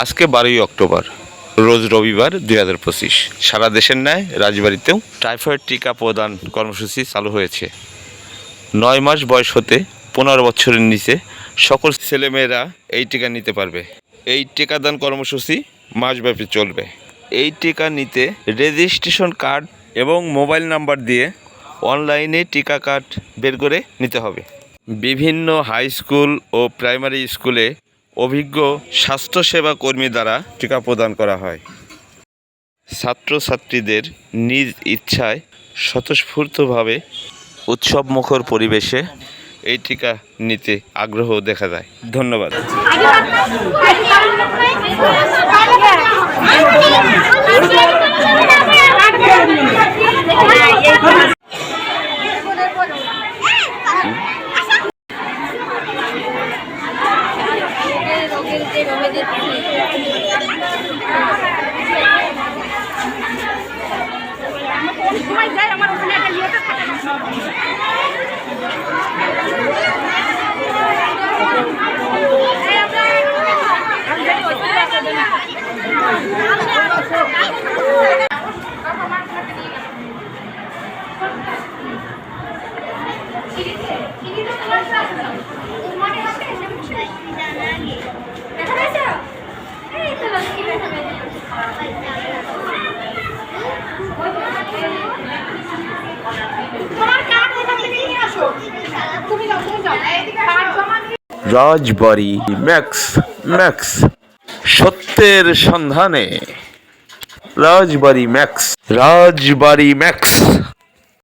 আজকে 12ই অক্টোবর, রোজ রবিবার 2025। সারা দেশের ন্যায় রাজবাড়িতেও টাইফয়েড টিকা প্রদান কর্মসূচি চালু হয়েছে। 9 মাস বয়স হতে 15 বছরের নিচে সকল ছেলেমেয়েরা এই টিকা নিতে পারবে। এই টিকাদান কর্মসূচি মাসব্যাপী চলবে। এই টিকা নিতে রেজিস্ট্রেশন কার্ড এবং মোবাইল নাম্বার দিয়ে অনলাইনে টিকা কার্ড বের করে নিতে হবে। বিভিন্ন হাই স্কুল ও প্রাইমারি স্কুলে অভিজ্ঞ স্বাস্থ্যসেবা কর্মী দ্বারা টিকা প্রদান করা হয়। ছাত্রছাত্রীদের নিজ ইচ্ছায় স্বতঃস্ফূর্তভাবে উৎসবমুখর পরিবেশে এই টিকা নিতে আগ্রহ দেখা যায়। ধন্যবাদ। রাজবাড়ি ম্যাক্স ম্যাক্স, সত্যের সন্ধানে রাজবাড়ি ম্যাক্স, রাজবাড়ি ম্যাক্স।